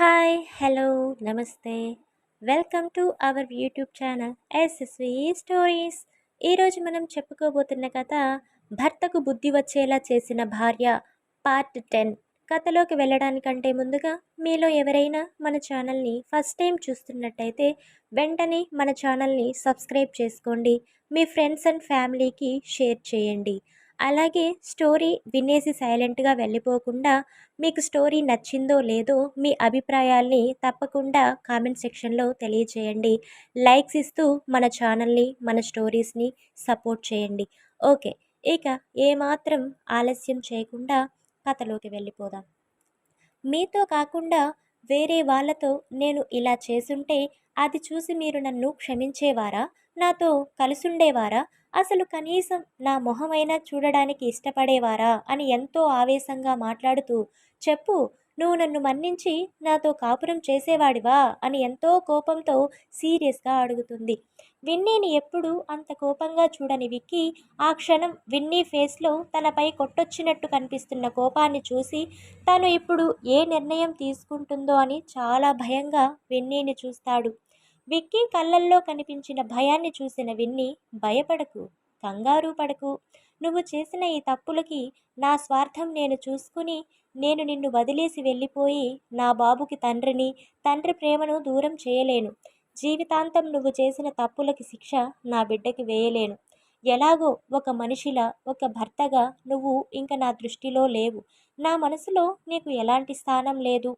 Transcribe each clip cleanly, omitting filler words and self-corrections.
Hi, hello, నమస్తే. Welcome to our YouTube channel SSV stories. ఈరోజు మనం చెప్పుకోబోతున్న కథ భర్తకు బుద్ధి వచ్చేలా చేసిన భార్య పార్ట్ 10. కథలోకి వెళ్ళడానికంటే ముందుగా మీలో ఎవరైనా మన ఛానల్ని ఫస్ట్ టైం చూస్తున్నట్టయితే వెంటనే మన ఛానల్ని సబ్స్క్రైబ్ చేసుకోండి. మీ ఫ్రెండ్స్ అండ్ ఫ్యామిలీకి షేర్ చేయండి. అలాగే స్టోరీ వినేసి సైలెంట్గా వెళ్ళిపోకుండా మీకు స్టోరీ నచ్చిందో లేదో మీ అభిప్రాయాల్ని తప్పకుండా కామెంట్ సెక్షన్లో తెలియచేయండి. లైక్స్ ఇస్తూ మన ఛానల్ని మన స్టోరీస్ని సపోర్ట్ చేయండి. ఓకే, ఇక ఏమాత్రం ఆలస్యం చేయకుండా కథలోకి వెళ్ళిపోదాం. మీతో కాకుండా వేరే వాళ్ళతో నేను ఇలా చేసుంటే అది చూసి మీరు నన్ను క్షమించేవారా? నాతో కలిసుండేవారా? అసలు కనీసం నా మొహమైనా చూడడానికి ఇష్టపడేవారా అని ఎంతో ఆవేశంగా మాట్లాడుతూ, చెప్పు, నువ్వు నన్ను మన్నించి నాతో కాపురం చేసేవాడివా అని ఎంతో కోపంతో సీరియస్గా అడుగుతుంది. విన్నీని ఎప్పుడూ అంత కోపంగా చూడని విక్కీ ఆ క్షణం విన్నీ ఫేస్లో తనపై కొట్టొచ్చినట్టు కనిపిస్తున్న కోపాన్ని చూసి తను ఇప్పుడు ఏ నిర్ణయం తీసుకుంటుందో అని చాలా భయంగా విన్నీని చూస్తాడు. విక్కీ కళ్ళల్లో కనిపించిన భయాన్ని చూసిన విన్నీ, భయపడకు, కంగారు పడకు, నువ్వు చేసిన ఈ తప్పులకి నా స్వార్థం నేను చూసుకుని నేను నిన్ను వదిలేసి వెళ్ళిపోయి నా బాబుకి తండ్రి ప్రేమను దూరం చేయలేను. జీవితాంతం నువ్వు చేసిన తప్పులకి శిక్ష నా బిడ్డకి వేయలేను. ఎలాగో ఒక మనిషిలా, ఒక భర్తగా నువ్వు ఇంక నా దృష్టిలో లేవు. నా మనసులో నీకు ఎలాంటి స్థానం లేదు.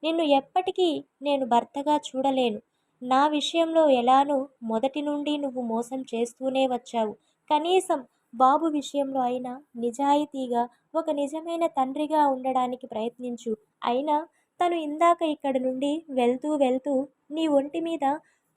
నిన్ను ఎప్పటికీ నేను భర్తగా చూడలేను. నా విషయంలో ఎలానో మొదటి నుండి నువ్వు మోసం చేస్తూనే వచ్చావు. కనీసం బాబు విషయంలో అయినా నిజాయితీగా ఒక నిజమైన తండ్రిగా ఉండడానికి ప్రయత్నించు. అయినా తను ఇందాక ఇక్కడి నుండి వెళ్తూ వెళ్తూ నీ ఒంటి మీద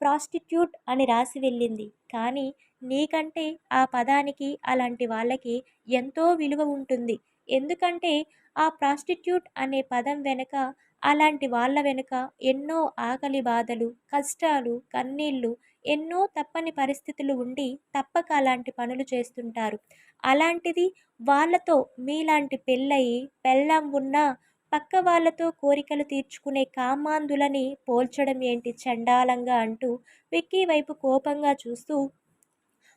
ప్రాస్టిట్యూట్ అని రాసి వెళ్ళింది. కానీ నీకంటే ఆ పదానికి అలాంటి వాళ్ళకి ఎంతో విలువ ఉంటుంది. ఎందుకంటే ఆ ప్రాస్టిట్యూట్ అనే పదం వెనుక, అలాంటి వాళ్ళ వెనుక ఎన్నో ఆకలి బాధలు, కష్టాలు, కన్నీళ్ళు, ఎన్నో తప్పని పరిస్థితులు ఉండి తప్పక అలాంటి పనులు చేస్తుంటారు. అలాంటిది వాళ్ళతో మీలాంటి పెళ్ళయి పెళ్ళాం ఉన్నా పక్క వాళ్ళతో కోరికలు తీర్చుకునే కామాంధులని పోల్చడం ఏంటి చండాలంగా అంటూ విక్కీ వైపు కోపంగా చూస్తూ,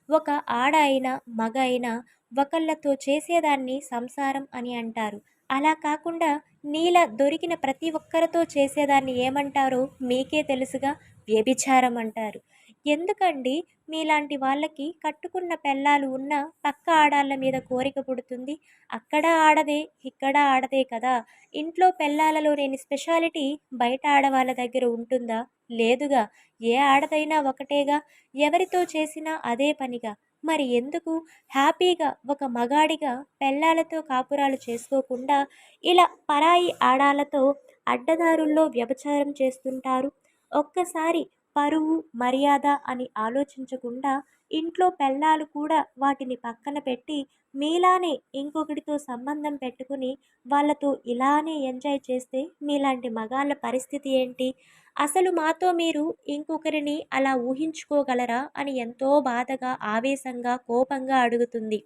ఒక ఆడ అయినా మగ అయినా ఒకళ్ళతో చేసేదాన్ని సంసారం అని అంటారు. అలా కాకుండా నీలా దొరికిన ప్రతి ఒక్కరితో చేసేదాన్ని ఏమంటారో మీకే తెలుసుగా, వ్యభిచారం అంటారు. ఎందుకండి మీలాంటి వాళ్ళకి కట్టుకున్న పెళ్ళాలు ఉన్న పక్క ఆడాళ్ళ మీద కోరిక పుడుతుంది? అక్కడ ఆడదే, ఇక్కడ ఆడదే కదా. ఇంట్లో పెళ్ళాలలో లేని స్పెషాలిటీ బయట ఆడవాళ్ళ దగ్గర ఉంటుందా? లేదుగా. ఏ ఆడదైనా ఒకటేగా. ఎవరితో చేసినా అదే పనిగా. మరి ఎందుకు హ్యాపీగా ఒక మగాడిగా పెళ్ళాలతో కాపురాలు చేసుకోకుండా ఇలా పరాయి ఆడాలతో అడ్డదారుల్లో వ్యభిచారం చేస్తుంటారు? ఒక్కసారి పరువు, మర్యాద అని ఆలోచించకుండా ఇంట్లో పెళ్ళాలు కూడా వాటిని పక్కన పెట్టి మీలానే ఇంకొకటితో సంబంధం పెట్టుకుని వాళ్ళతో ఇలానే ఎంజాయ్ చేస్తే మీలాంటి మగాళ్ళ పరిస్థితి ఏంటి? అసలు మాతో మీరు ఇంకొకరిని అలా ఊహించుకోగలరా అని ఎంతో బాధగా, ఆవేశంగా, కోపంగా అడుగుతుంది.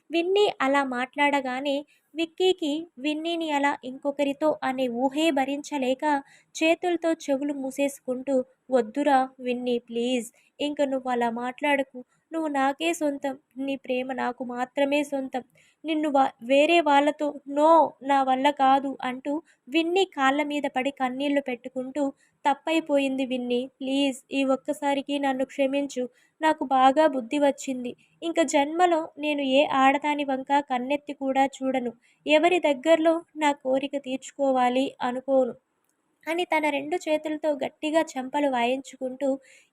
విన్నీ అలా మాట్లాడగానే విక్కీకి విన్నీని అలా ఇంకొకరితో అనే ఊహే భరించలేక చేతులతో చెవులు మూసేసుకుంటూ, వద్దురా విన్నీ, ప్లీజ్, ఇంక నువ్వు అలా మాట్లాడకు. నువ్వు నాకే సొంతం. నీ ప్రేమ నాకు మాత్రమే సొంతం. నిన్ను వేరే వాళ్ళతో నో, నా వల్ల కాదు అంటూ విన్నీ కాళ్ళ మీద పడి కన్నీళ్లు పెట్టుకుంటూ, తప్పైపోయింది విన్నీ, ప్లీజ్ ఈ ఒక్కసారికి నన్ను క్షమించు. నాకు బాగా బుద్ధి వచ్చింది. ఇంక జన్మలో నేను ఏ ఆడదాని వంక కన్నెత్తి కూడా చూడను. ఎవరి దగ్గరలో నా కోరిక తీర్చుకోవాలి అనుకోను అని తన రెండు చేతులతో గట్టిగా చెంపలు వాయించుకుంటూ,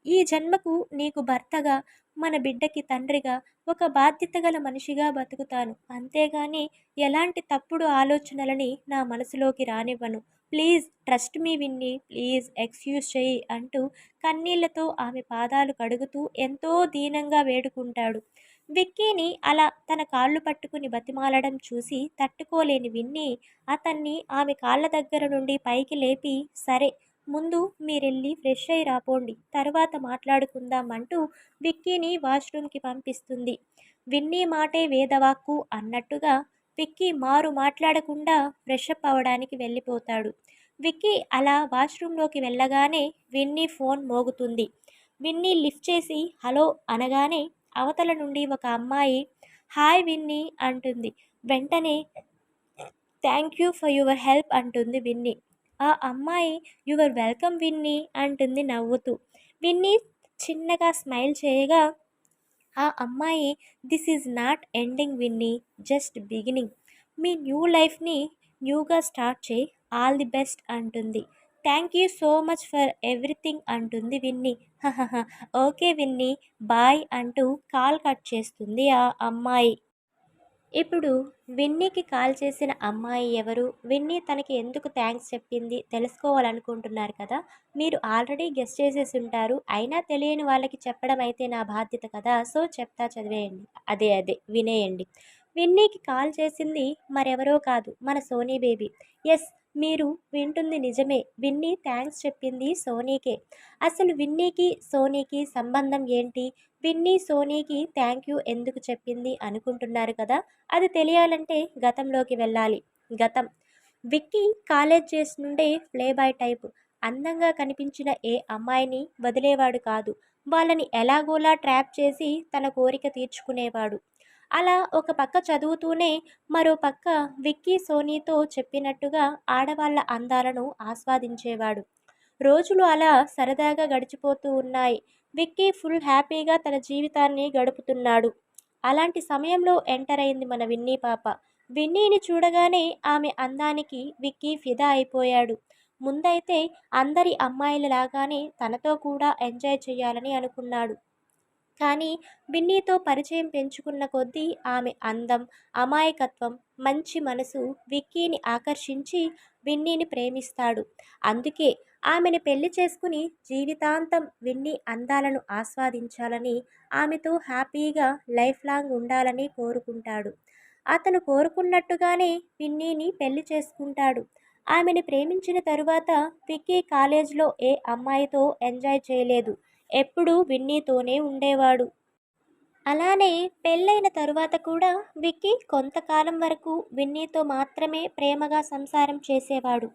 ఈ జన్మకు నీకు భర్తగా, మన బిడ్డకి తండ్రిగా, ఒక బాధ్యత గల మనిషిగా బతుకుతాను. అంతేగాని ఎలాంటి తప్పుడు ఆలోచనలని నా మనసులోకి రానివ్వను. Please trust me Vinni, please excuse చెయ్యి అంటూ కన్నీళ్లతో ఆమె పాదాలు కడుగుతూ ఎంతో దీనంగా వేడుకుంటాడు. విక్కీని అలా తన కాళ్ళు పట్టుకుని బతిమాలడం చూసి తట్టుకోలేని విన్నీ అతన్ని ఆమె కాళ్ళ దగ్గర నుండి పైకి లేపి, సరే, ముందు మీరెళ్ళి ఫ్రెష్ అయి రాపోండి, తర్వాత మాట్లాడుకుందాం అంటూ విక్కీని వాష్రూమ్కి పంపిస్తుంది. విన్నీ మాటే వేదవాక్కు అన్నట్టుగా విక్కీ మారు మాట్లాడకుండా ఫ్రెషప్ అవడానికి వెళ్ళిపోతాడు. విక్కీ అలా వాష్రూమ్లోకి వెళ్ళగానే విన్నీ ఫోన్ మోగుతుంది. విన్నీ లిఫ్ట్ చేసి హలో అనగానే అవతల నుండి ఒక అమ్మాయి హాయ్ విన్నీ అంటుంది. వెంటనే thank you for your help అంటుంది విన్నీ. ఆ అమ్మాయి యువర్ వెల్కమ్ విన్నీ అంటుంది నవ్వుతూ. విన్నీ చిన్నగా స్మైల్ చేయగా ఆ అమ్మాయి this is not ending Winnie, just beginning. మీ న్యూ లైఫ్ని న్యూగా స్టార్ట్ చేయి, ఆల్ ది బెస్ట్ అంటుంది. Thank you so much for everything అంటుంది విన్నీ. హహహ ఓకే విన్నీ బాయ్ అంటూ కాల్ కట్ చేస్తుంది ఆ అమ్మాయి. ఇప్పుడు విన్నీకి కాల్ చేసిన అమ్మాయి ఎవరు? విన్నీ తనకి ఎందుకు థ్యాంక్స్ చెప్పింది తెలుసుకోవాలనుకుంటున్నారు కదా! మీరు ఆల్రెడీ గెస్ చేసేసుంటారు. అయినా తెలియని వాళ్ళకి చెప్పడం అయితే నా బాధ్యత కదా! సో, చెప్తా చదివేయండి. వినేయండి. విన్నీకి కాల్ చేసింది మరెవరో కాదు మన సోనీ బేబీ. యెస్, మీరు వింటుంది నిజమే. విన్నీ థ్యాంక్స్ చెప్పింది సోనీకే. అసలు విన్నీకి, సోనీకి సంబంధం ఏంటి? విన్నీ సోనీకి థ్యాంక్ యూ ఎందుకు చెప్పింది అనుకుంటున్నారు కదా! అది తెలియాలంటే గతంలోకి వెళ్ళాలి. గతం. విక్కీ కాలేజ్ డేస్ నుండే ప్లేబాయ్ టైప్. అందంగా కనిపించిన ఏ అమ్మాయిని వదిలేవాడు కాదు. వాళ్ళని ఎలాగోలా ట్రాప్ చేసి తన కోరిక తీర్చుకునేవాడు. అలా ఒక పక్క చదువుతూనే మరో పక్క విక్కీ సోనీతో చెప్పినట్టుగా ఆడవాళ్ళ అందాలను ఆస్వాదించేవాడు. రోజులు అలా సరదాగా గడిచిపోతూ ఉన్నాయి. విక్కీ ఫుల్ హ్యాపీగా తన జీవితాన్ని గడుపుతున్నాడు. అలాంటి సమయంలో ఎంటర్ అయింది మన విన్నీ పాప. విన్నీని చూడగానే ఆమె అందానికి విక్కీ ఫిదా అయిపోయాడు. ముందైతే అందరి అమ్మాయిలలాగానే తనతో కూడా ఎంజాయ్ చేయాలని అనుకున్నాడు. కానీ విన్నీతో పరిచయం పెంచుకున్న కొద్దీ ఆమె అందం, అమాయకత్వం, మంచి మనసు విక్కీని ఆకర్షించి విన్నీని ప్రేమిస్తాడు. అందుకే ఆమెని పెళ్లి చేసుకుని జీవితాంతం విన్నీ అందాలను ఆస్వాదించాలని, ఆమెతో హ్యాపీగా లైఫ్ లాంగ్ ఉండాలని కోరుకుంటాడు. అతను కోరుకున్నట్టుగానే విన్నీని పెళ్లి చేసుకుంటాడు. ఆమెని ప్రేమించిన తరువాత విక్కీ కాలేజ్లో ఏ అమ్మాయితో ఎంజాయ్ చేయలేదు. ఎప్పుడూ విన్నీతోనే ఉండేవాడు. అలానే పెళ్ళైన తరువాత కూడా విక్కీ కొంతకాలం వరకు విన్నీతో మాత్రమే ప్రేమగా సంసారం చేసేవాడు.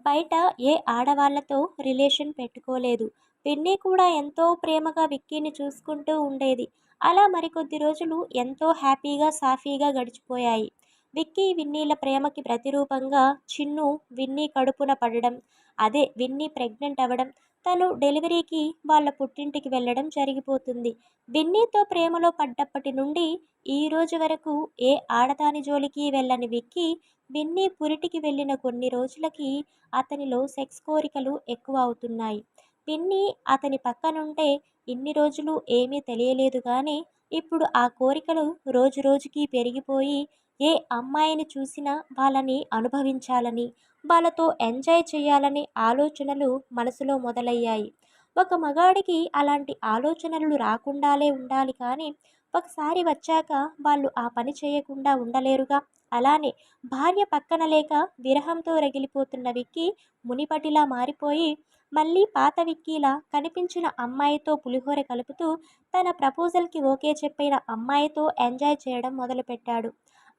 బయట ఏ ఆడవాళ్లతో రిలేషన్ పెట్టుకోలేదు. విన్నీ కూడా ఎంతో ప్రేమగా విక్కీని చూసుకుంటూ ఉండేది. అలా మరికొద్ది రోజులు ఎంతో హ్యాపీగా సాఫీగా గడిచిపోయాయి. విక్కీ విన్నీల ప్రేమకి ప్రతిరూపంగా చిన్ను విన్నీ కడుపున పడడం, అదే విన్నీ ప్రెగ్నెంట్ అవ్వడం, తను డెలివరీకి వాళ్ళ పుట్టింటికి వెళ్ళడం జరిగిపోతుంది. విన్నీతో ప్రేమలో పడ్డప్పటి నుండి ఈ రోజు వరకు ఏ ఆడదాని జోలికి వెళ్ళని విక్కీ విన్నీ పురిటికి వెళ్ళిన కొన్ని రోజులకి అతనిలో సెక్స్ కోరికలు ఎక్కువ అవుతున్నాయి. విన్నీ అతని పక్కనుంటే ఇన్ని రోజులు ఏమీ తెలియలేదు కానీ ఇప్పుడు ఆ కోరికలు రోజు రోజుకి పెరిగిపోయి ఏ అమ్మాయిని చూసినా వాళ్ళని అనుభవించాలని, వాళ్ళతో ఎంజాయ్ చేయాలనే ఆలోచనలు మనసులో మొదలయ్యాయి. ఒక మగాడికి అలాంటి ఆలోచనలు రాకుండాలే ఉండాలి కానీ ఒకసారి వచ్చాక వాళ్ళు ఆ పని చేయకుండా ఉండలేరుగా. అలానే భార్య పక్కన లేక విరహంతో రగిలిపోతున్న విక్కీ మునిపటిలా మారిపోయి మళ్ళీ పాత విక్కీలా కనిపించిన అమ్మాయితో పులిహోర కలుపుతూ తన ప్రపోజల్కి ఓకే చెప్పిన అమ్మాయితో ఎంజాయ్ చేయడం మొదలుపెట్టాడు.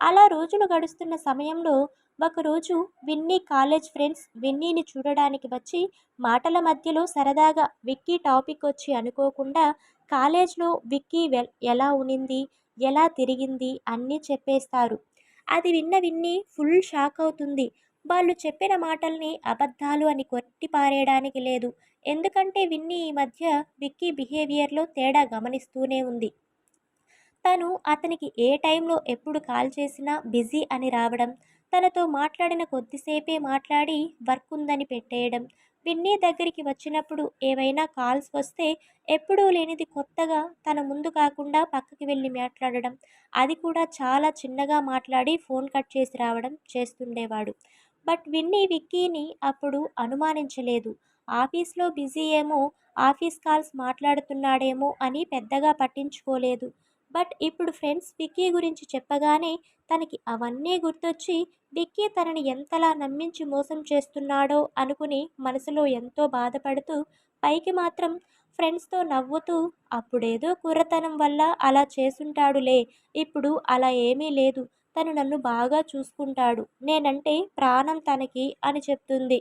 అలా రోజులు గడుస్తున్న సమయంలో ఒకరోజు విన్నీ కాలేజ్ ఫ్రెండ్స్ విన్నీని చూడడానికి వచ్చి మాటల మధ్యలో సరదాగా విక్కీ టాపిక్ వచ్చి అనుకోకుండా కాలేజ్లో విక్కీ ఎలా ఉనింది, ఎలా తిరిగింది అన్నీ చెప్పేస్తారు. అది విన్న విన్నీ ఫుల్ షాక్ అవుతుంది. వాళ్ళు చెప్పిన మాటల్ని అబద్ధాలు అని కొట్టి పారేయడానికి లేదు. ఎందుకంటే విన్నీ ఈ మధ్య విక్కీ బిహేవియర్లో తేడా గమనిస్తూనే ఉంది. తను అతనికి ఏ టైంలో ఎప్పుడు కాల్ చేసినా బిజీ అని రావడం, తనతో మాట్లాడిన కొద్దిసేపే మాట్లాడి వర్క్ ఉందని పెట్టేయడం, విన్నీ దగ్గరికి వచ్చినప్పుడు ఏవైనా కాల్స్ వస్తే ఎప్పుడూ లేనిది కొత్తగా తన ముందు కాకుండా పక్కకి వెళ్ళి మాట్లాడడం, అది కూడా చాలా చిన్నగా మాట్లాడి ఫోన్ కట్ చేసి రావడం చేస్తుండేవాడు. బట్ విన్నీ విక్కీని అప్పుడు అనుమానించలేదు. ఆఫీస్లో బిజీ ఏమో, ఆఫీస్ కాల్స్ మాట్లాడుతున్నాడేమో అని పెద్దగా పట్టించుకోలేదు. బట్ ఇప్పుడు ఫ్రెండ్స్ విక్కీ గురించి చెప్పగానే తనకి అవన్నీ గుర్తొచ్చి విక్కీ తనని ఎంతలా నమ్మించి మోసం చేస్తున్నాడో అనుకుని మనసులో ఎంతో బాధపడుతూ పైకి మాత్రం ఫ్రెండ్స్తో నవ్వుతూ అప్పుడేదో కుర్రతనం వల్ల అలా చేసుంటాడులే, ఇప్పుడు అలా ఏమీ లేదు, తను నన్ను బాగా చూసుకుంటాడు, నేనంటే ప్రాణం తనకి అని చెప్తుంది.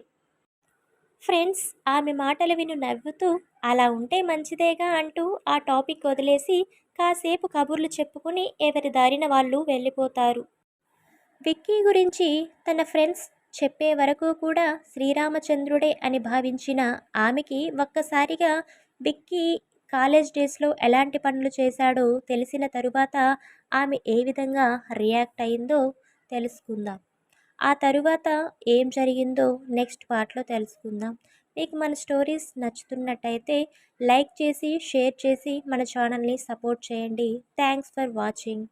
ఫ్రెండ్స్ ఆమె మాటలు విని నవ్వుతూ అలా ఉంటే మంచిదేగా అంటూ ఆ టాపిక్ వదిలేసి కాసేపు కబుర్లు చెప్పుకుని ఎవరి దారిన వాళ్ళు వెళ్ళిపోతారు. విక్కీ గురించి తన ఫ్రెండ్స్ చెప్పే వరకు కూడా శ్రీరామచంద్రుడే అని భావించిన ఆమెకి ఒక్కసారిగా విక్కీ కాలేజ్ డేస్లో ఎలాంటి పనులు చేశాడో తెలిసిన తరువాత ఆమె ఏ విధంగా రియాక్ట్ అయిందో తెలుసుకుందాం. ఆ తరువాత ఏం జరిగిందో నెక్స్ట్ పార్ట్లో తెలుసుకుందాం. మీకు మన స్టోరీస్ నచ్చుతున్నట్టయితే లైక్ చేసి షేర్ చేసి మన ఛానల్ని సపోర్ట్ చేయండి. Thanks for watching.